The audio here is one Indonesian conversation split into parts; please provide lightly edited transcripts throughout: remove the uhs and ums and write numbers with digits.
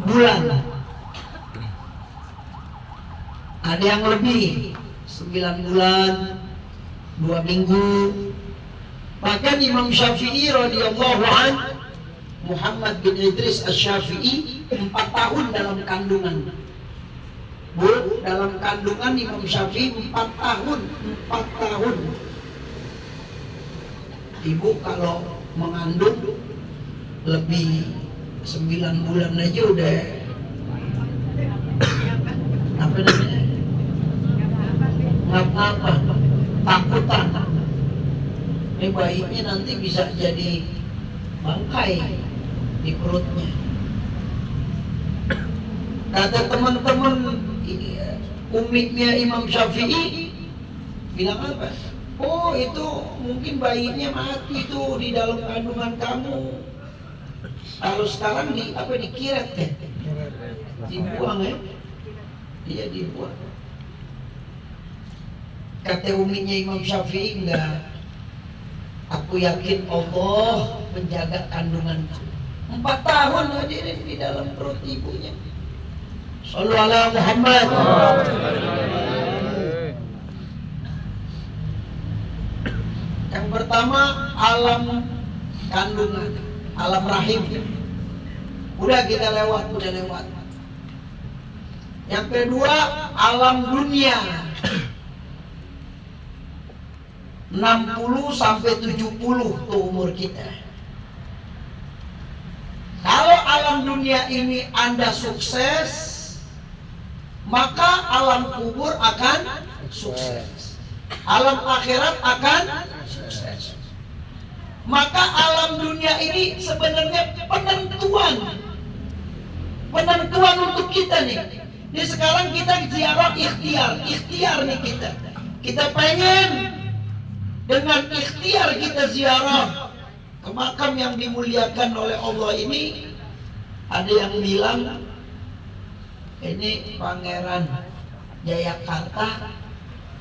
bulan, ada yang lebih 9 bulan, 2 minggu. Bahkan Imam Syafi'i radhiyallahu anhu, Muhammad bin Idris Asy-Syafi'i 4 tahun dalam kandungan. Bu, dalam kandungan Imam Syafi'i 4 tahun. Ibu kalau mengandung lebih 9 bulan aja udah apa namanya? Ngapa-ngapa, takutan. Ini bayinya nanti bisa jadi bangkai di perutnya. Kata teman-teman umiknya Imam Syafi'i bilang apa? Oh, itu mungkin bayinya mati tuh di dalam kandungan kamu. Kalau sekarang dikiret ya? Dibuang ya? Iya, dibuang. Kata umiknya Imam Syafi'i, enggak. Aku yakin Allah menjaga kandunganku. 4 tahun hadirin di dalam perut ibunya. Shallallahu ala Muhammad. Yang pertama alam kandungan, alam rahim. Udah kita lewat. Yang kedua alam dunia. 60 sampai 70 tuh umur kita. Kalau alam dunia ini Anda sukses, maka alam kubur akan sukses. Alam akhirat akan sukses. Maka alam dunia ini sebenarnya penentuan untuk kita nih. Ini sekarang kita ziarah ikhtiar nih kita. Kita pengen dengan ikhtiar kita ziarah ke makam yang dimuliakan oleh Allah ini. Ada yang bilang ini Pangeran Jayakarta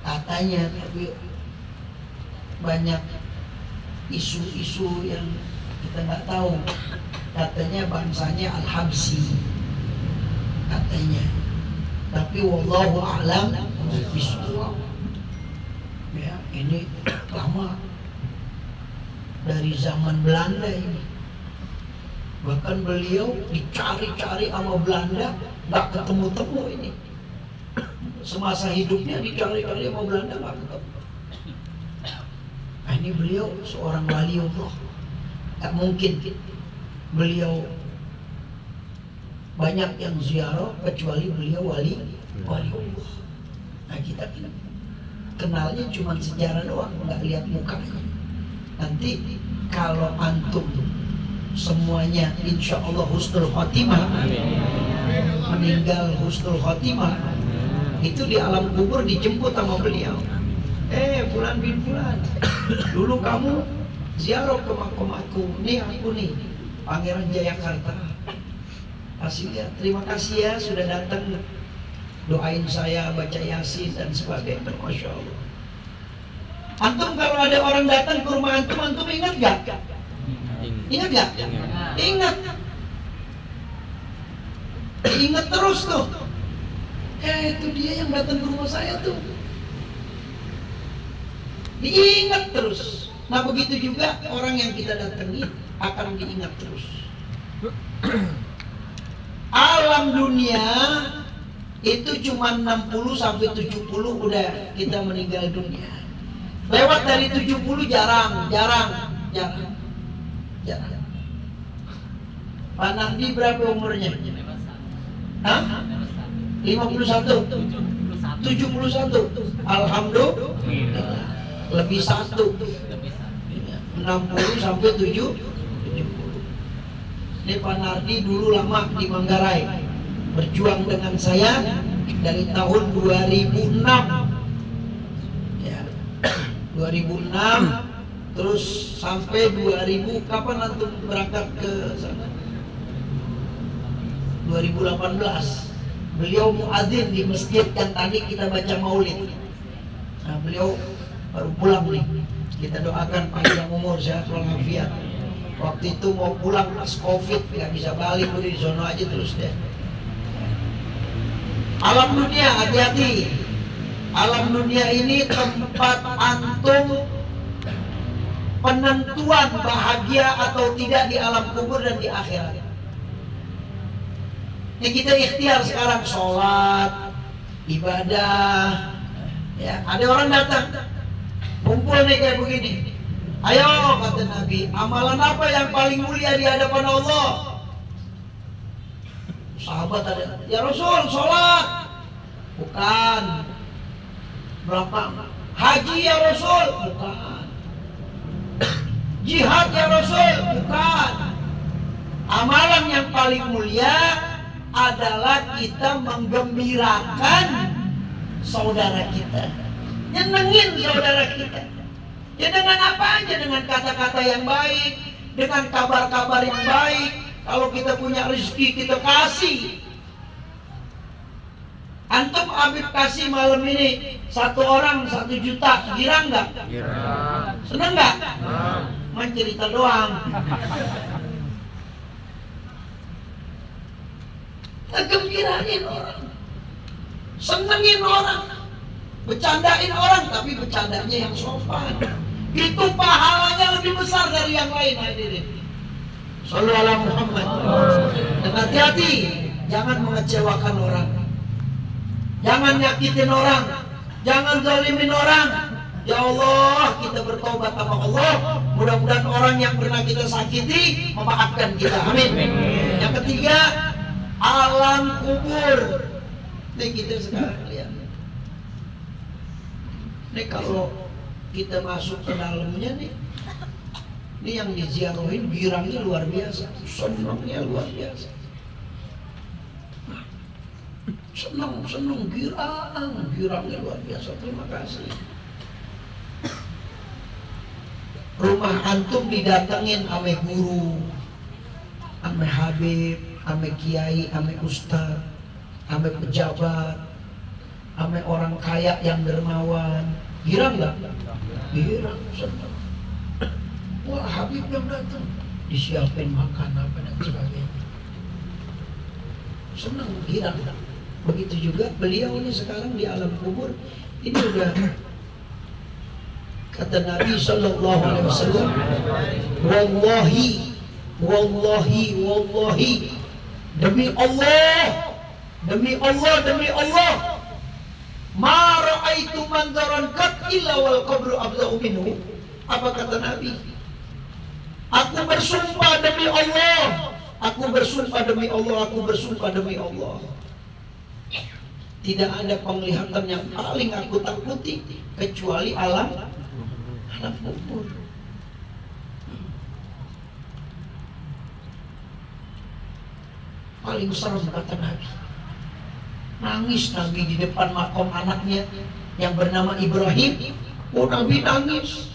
katanya, tapi banyak isu-isu yang kita nggak tahu. Katanya bangsanya Al-Habsyi katanya, tapi wallahu a'lam bishawab. Ya, ini lama dari zaman Belanda ini. Bahkan beliau dicari-cari sama Belanda, nggak ketemu-temu ini. Semasa hidupnya dicari-cari sama Belanda, nggak ketemu. Nah, ini beliau seorang waliullah. Tak mungkin beliau banyak yang ziarah kecuali beliau waliullah. Nah, kita kenalnya cuma sejarah doang, nggak lihat mukanya. Nanti kalau antum semuanya insya Allah husnul khotimah, meninggal husnul khotimah, itu di alam kubur dijemput sama beliau. Fulan bin Fulan, dulu kamu ziarah ke makam aku. Nih aku nih, Pangeran Jayakarta. Aslinya terima kasih ya sudah datang, doain saya, baca Yasin dan sebagainya. Masya Allah. Antum kalau ada orang datang ke rumah antum ingat gak? Ingat gak? Ingat. Ingat terus tuh. Itu dia yang datang ke rumah saya tuh. Diingat terus. Nah, begitu juga orang yang kita datangi akan diingat terus. Alam dunia itu cuma 60 sampai 70 udah kita meninggal dunia. Lewat dari 70 jarang. Pak Nandi berapa umurnya? Hah? 51? 71? Alhamdulillah. Lebih 1. 60 sampai 70. Ini Pak Nardi dulu lama di Manggarai, berjuang dengan saya dari tahun 2006 ya, 2006 terus sampai 2000. Kapan antum berangkat ke sana? 2018 beliau muadzin di masjid yang tadi kita baca maulid. Nah, beliau baru pulang nih. Kita doakan panjang umur, sehat walafiat. Waktu itu mau pulang pas Covid, nggak bisa balik, udah di sono aja terus deh. Alam dunia, hati-hati. Alam dunia ini tempat antum penentuan bahagia atau tidak di alam kubur dan di akhirat. Ini kita ikhtiar sekarang, sholat, ibadah. Ya, ada orang datang, kumpul nih kayak begini. Ayo, kata Nabi, amalan apa yang paling mulia di hadapan Allah? Sahabat ada, ya Rasul, sholat. Bukan. Berapa? Haji ya Rasul? Bukan. Jihad ya Rasul? Bukan. Amalan yang paling mulia adalah kita menggembirakan saudara kita, nyenengin saudara kita. Ya dengan apa aja, dengan kata-kata yang baik, dengan kabar-kabar yang baik. Kalau kita punya rezeki kita kasih. Antum Habib kasih malam ini 1 orang 1 juta, girang nggak? Girang. Seneng nggak? Main cerita doang. Gembirain orang, senengin orang, bercandain orang, tapi bercandanya yang sopan. Itu pahalanya lebih besar dari yang lain, hadirin. Shallallahu alaihi Muhammad. Dan hati-hati, jangan mengecewakan orang, jangan nyakitin orang, jangan zalimin orang. Ya Allah, kita bertobat sama Allah. Mudah-mudahan orang yang pernah kita sakiti memaafkan kita. Amin. Yang ketiga, alam kubur. Nih kita sekarang lihat. Nih kalau kita masuk ke dalamnya nih, ini yang diziarahin girangnya luar biasa, senangnya luar biasa. Senang girangnya luar biasa. Terima kasih. Rumah antum didatengin ame guru, ame habib, ame kiai, ame ustaz, ame pejabat, ame orang kaya yang dermawan. Girang nggak? Girang, senang. Wah, habib yang datang, disiapin makan apa dan sebagainya. Senang, girang. Begitu juga beliau ini sekarang di alam kubur. Ini udah kata Nabi Sallallahu Alaihi Wasallam, wallahi, demi Allah, ma ra'aitu manzaran kat illa wal qabru abda'u minhu. Apa kata Nabi? Aku bersumpah demi Allah, aku bersumpah demi Allah. Tidak ada penglihatan yang paling aku takuti kecuali alam kubur. Paling serem kata Nabi. Nangis Nabi di depan makom anaknya yang bernama Ibrahim. Oh, Nabi nangis.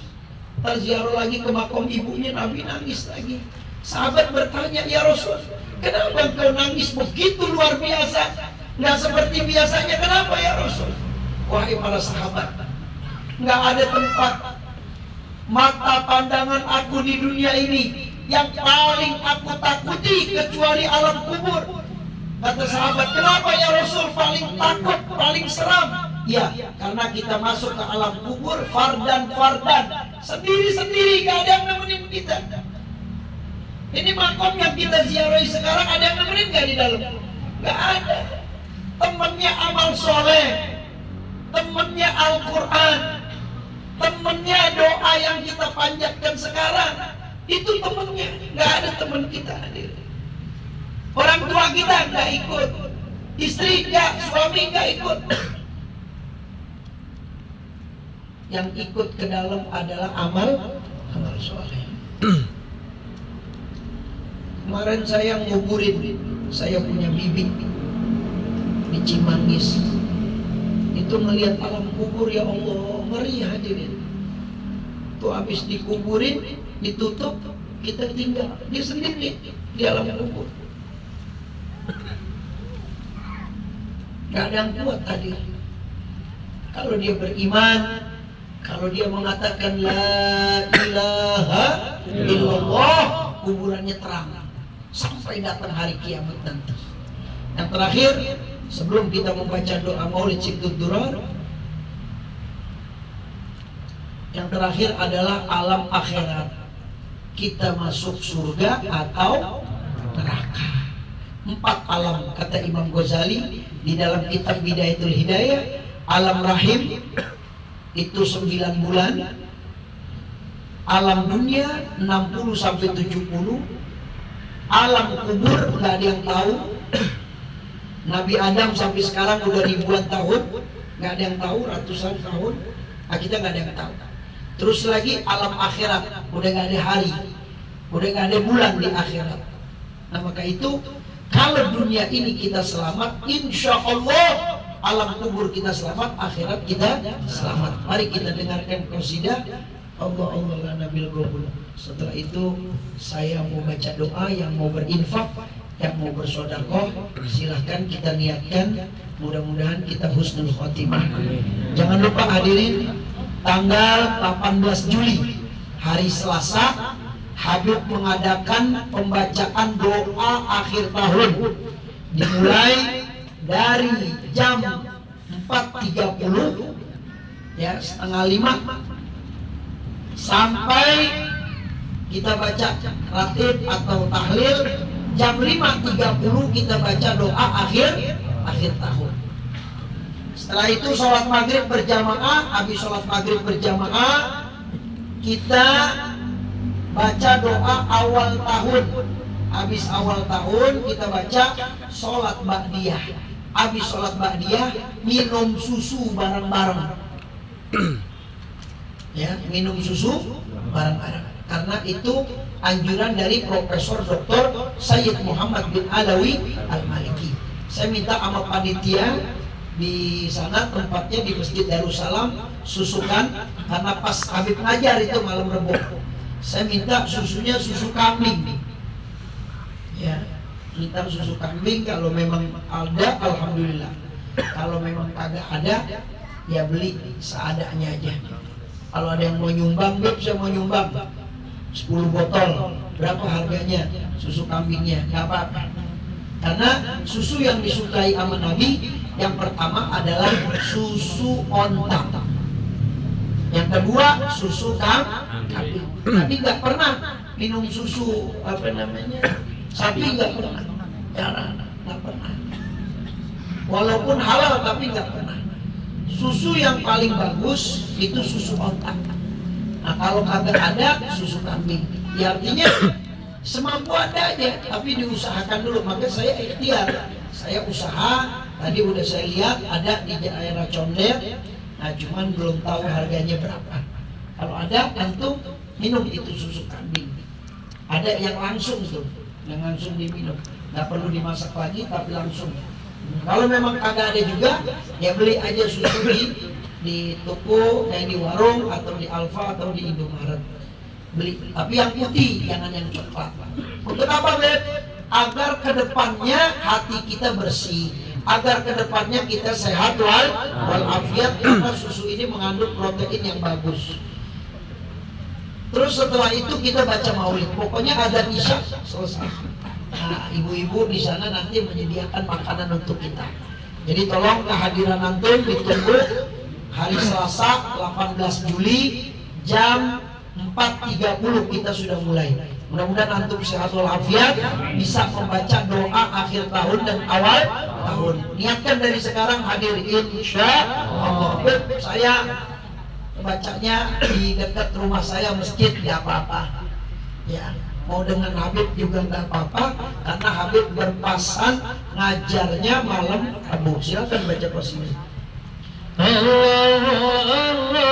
Ziarah lagi ke makom ibunya, Nabi nangis lagi. Sahabat bertanya, ya Rasul, kenapa engkau nangis begitu luar biasa? Nggak seperti biasanya, kenapa ya Rasul? Wahai para sahabat, nggak ada tempat mata pandangan aku di dunia ini yang paling aku takuti kecuali alam kubur. Kata sahabat, kenapa ya Rasul paling takut, paling seram? Ya, karena kita masuk ke alam kubur fardan, sendiri-sendiri, gak ada yang nemenin kita. Ini makom yang kita ziarahi sekarang, ada yang nemenin gak di dalam? Gak ada. Temennya amal soleh, temennya Al-Quran, temennya doa yang kita panjatkan sekarang, itu temennya. Gak ada temen kita hadir. Orang tua kita gak ikut, istri gak, suami gak ikut. Yang ikut ke dalam adalah amal soleh. Kemarin saya nguburin, saya punya bibi di Cimanggis. Itu melihat alam kubur, ya Allah, ngeri hadirin. Tuh habis dikuburin, ditutup, kita tinggal dia sendiri di alam kubur. Gak ada yang kuat hadir. Kalau dia beriman, kalau dia mengatakan la ilaha illallah kuburannya terang sampai datang hari kiamat nanti. Yang terakhir, sebelum kita membaca doa Maulid Sibtud Durar, yang terakhir adalah alam akhirat. Kita masuk surga atau neraka. 4 alam kata Imam Ghazali di dalam kitab Bidayatul Hidayah. Alam rahim itu 9 bulan. Alam dunia 60 sampai 70. Alam kubur nggak ada yang tahu. Nabi Adam sampai sekarang udah ribuan tahun, nggak ada yang tahu, ratusan tahun. Nah, kita nggak ada yang tahu. Terus lagi alam akhirat, udah nggak ada hari, udah nggak ada bulan di akhirat. Nah, maka itu kalau dunia ini kita selamat, insya Allah alam kubur kita selamat, akhirat kita selamat. Mari kita dengarkan qasidah Allah Allah la nabil qabul. Setelah itu saya mau baca doa. Yang mau berinfak, yang mau bersedekah, silahkan kita niatkan. Mudah-mudahan kita husnul khotimah. Jangan lupa hadirin, tanggal 18 Juli hari Selasa, Habib mengadakan pembacaan doa akhir tahun dimulai dari jam 4.30 ya, setengah 5 sampai kita baca ratib atau tahlil. Jam 5.30 kita baca doa akhir tahun. Setelah itu sholat maghrib berjamaah. Habis sholat maghrib berjamaah kita baca doa awal tahun. Habis awal tahun kita baca sholat ba'diyah. Habis sholat ba'diyah minum susu bareng-bareng. Ya, minum susu bareng-bareng. Karena itu anjuran dari Profesor Dr. Sayyid Muhammad bin Alawi Al-Maliki. Saya minta sama panitia di sana, tempatnya di Masjid Darussalam, susukan, karena pas Habib ngajar itu malam Rebo. Saya minta susunya susu kambing. Ya, minta susu kambing. Kalau memang ada, alhamdulillah. Kalau memang kagak ada, ya beli seadanya aja. Kalau ada yang mau nyumbang, Beb, saya mau nyumbang 10 botol. Berapa harganya susu kambingnya? Gak apa-apa. Karena susu yang disukai sama Nabi, yang pertama adalah susu onta. Yang kedua susu kambing. Nabi gak pernah minum susu sapi, gak pernah. Jarang, gak pernah. Walaupun halal tapi gak pernah. Susu yang paling bagus itu susu onta. Nah, kalau kagak ada susu kambing, ya artinya semampu Anda aja, tapi diusahakan dulu. Maka saya ikhtiar, saya usaha. Tadi udah saya lihat ada di daerah Condet. Nah, cuman belum tahu harganya berapa. Kalau ada, antum minum itu susu kambing. Ada yang langsung tuh, yang langsung diminum, nggak perlu dimasak lagi, tapi langsung. Kalau memang kagak ada juga, ya beli aja susu di toko, kayak di warung atau di Alfa atau di Indomaret. Beli, tapi yang putih, jangan yang coklat. Untuk apa, Beb? Agar kedepannya hati kita bersih, agar kedepannya kita sehat walafiat, karena susu ini mengandung protein yang bagus. Terus setelah itu kita baca maulid. Pokoknya ada isya selesai. Nah, ibu-ibu di sana nanti menyediakan makanan untuk kita. Jadi tolong kehadiran antum ditunggu hari Selasa 18 Juli jam 4.30 kita sudah mulai. Mudah-mudahan antum sehat walafiat, bisa membaca doa akhir tahun dan awal tahun. Niatkan dari sekarang hadir, insya Allah. Saya bacanya di dekat rumah saya masjid, tidak apa-apa. Ya, mau dengan Habib juga nggak apa-apa, karena Habib berpasan ngajarnya malam Rabu. Silakan baca qasidah.